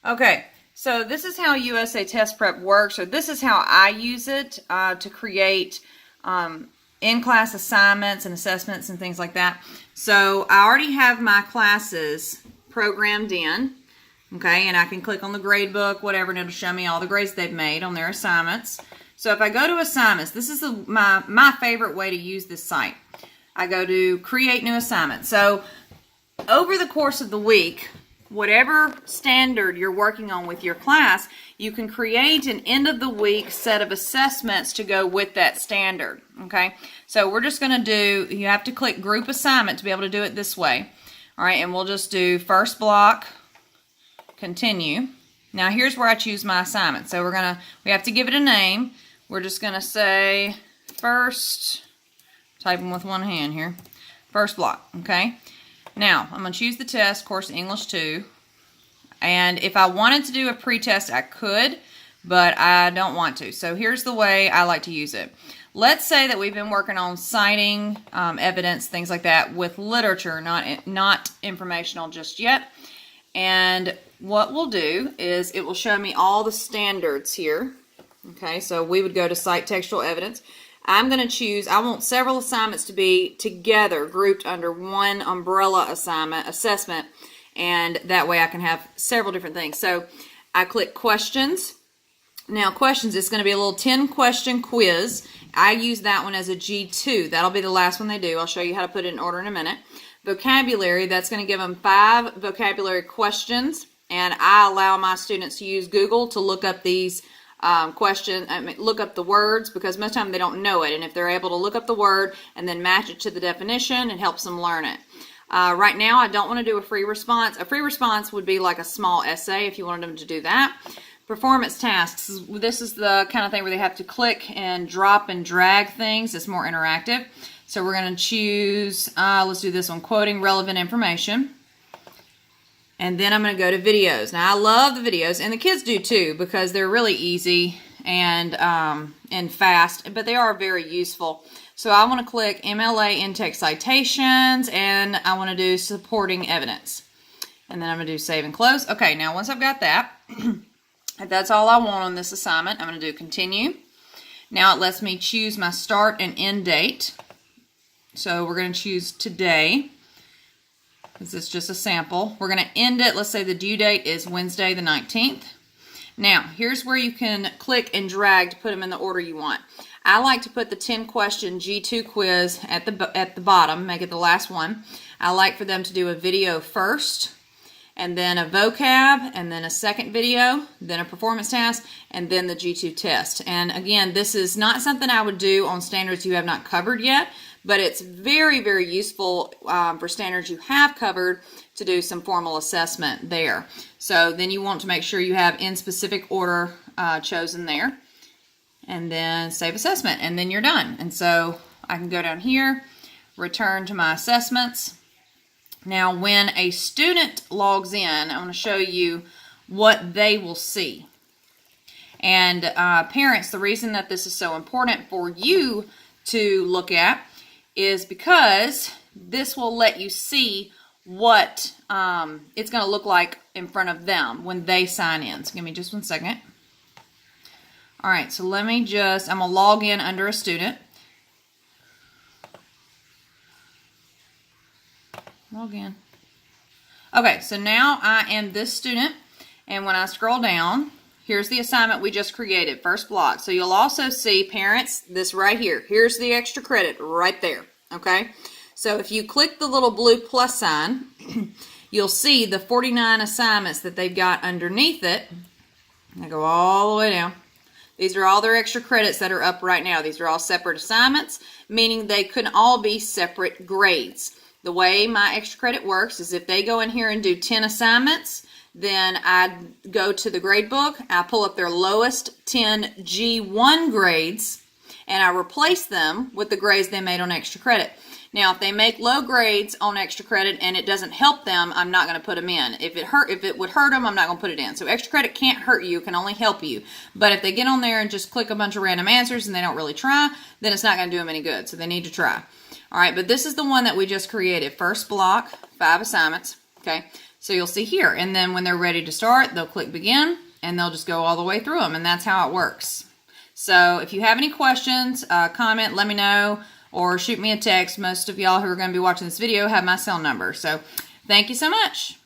Okay, so this is how Usatestprep works, or this is how I use it to create in-class assignments and assessments and things like that. So I already have my classes programmed in, okay, and I can click on the grade book, whatever, and it'll show me all the grades they've made on their assignments. So if I go to assignments, this is my favorite way to use this site. I go to create new assignment. So over the course of the week, whatever standard you're working on with your class, you can create an end of the week set of assessments to go with that standard. Okay, so we're just going to do, you have to click group assignment to be able to do it this way. All right, and we'll just do first block, continue. Now here's where I choose my assignment. So we have to give it a name. We're just going to say first, typing with one hand here, first block. Okay. Now, I'm going to choose the test, course English 2, and if I wanted to do a pretest, I could, but I don't want to. So here's the way I like to use it. Let's say that we've been working on citing evidence, things like that, with literature, not informational just yet. And what we'll do is it will show me all the standards here. Okay, so we would go to cite textual evidence. I'm going to choose, I want several assignments to be together, grouped under one umbrella assessment, and that way I can have several different things. So I click questions. Now questions, it's going to be a little 10-question quiz. I use that one as a G2. That'll be the last one they do. I'll show you how to put it in order in a minute. Vocabulary, that's going to give them 5 vocabulary questions, and I allow my students to use Google to look up these look up the words, because most of the time they don't know it, and if they're able to look up the word and then match it to the definition, it helps them learn it. Right now I don't want to do a free response. A free response would be like a small essay if you wanted them to do that. Performance tasks, this is the kind of thing where they have to click and drop and drag things. It's more interactive. So we're going to choose, let's do this one, quoting relevant information. And then I'm going to go to videos. Now I love the videos, and the kids do too, because they're really easy and fast, but they are very useful. So I want to click MLA in-text citations, and I want to do supporting evidence. And then I'm going to do save and close. Okay, now once I've got that, if that's all I want on this assignment, I'm going to do continue. Now it lets me choose my start and end date. So we're going to choose today, because it's just a sample. We're going to end it. Let's say the due date is Wednesday the 19th. Now, here's where you can click and drag to put them in the order you want. I like to put the 10-question G2 quiz at the bottom, make it the last one. I like for them to do a video first, and then a vocab, and then a second video, then a performance task, and then the G2 test. And again, this is not something I would do on standards you have not covered yet, but it's very, very useful for standards you have covered to do some formal assessment there. So then you want to make sure you have in specific order chosen there, and then save assessment, and then you're done. And so I can go down here, return to my assessments. Now when a student logs in, I want to show you what they will see. And parents, the reason that this is so important for you to look at is because this will let you see what it's going to look like in front of them when they sign in. So give me just one second. All right, so let me just, I'm going to log in under a student. Log in. Okay, so now I am this student, and when I scroll down, here's the assignment we just created, first block. So you'll also see, parents, this right here. Here's the extra credit right there, okay? So if you click the little blue plus sign, you'll see the 49 assignments that they've got underneath it. I go all the way down. These are all their extra credits that are up right now. These are all separate assignments, meaning they can all be separate grades. The way my extra credit works is if they go in here and do 10 assignments, then I go to the grade book, I pull up their lowest 10 G1 grades, and I replace them with the grades they made on extra credit. Now, if they make low grades on extra credit and it doesn't help them, I'm not going to put them in. If it would hurt them, I'm not going to put it in. So extra credit can't hurt you, it can only help you. But if they get on there and just click a bunch of random answers and they don't really try, then it's not going to do them any good. So they need to try. All right, but this is the one that we just created. First block, 5 assignments. Okay, So you'll see here, and then when they're ready to start, they'll click begin, and they'll just go all the way through them, and that's how it works. So if you have any questions, comment, let me know, or shoot me a text. Most of y'all who are going to be watching this video have my cell number. So thank you so much.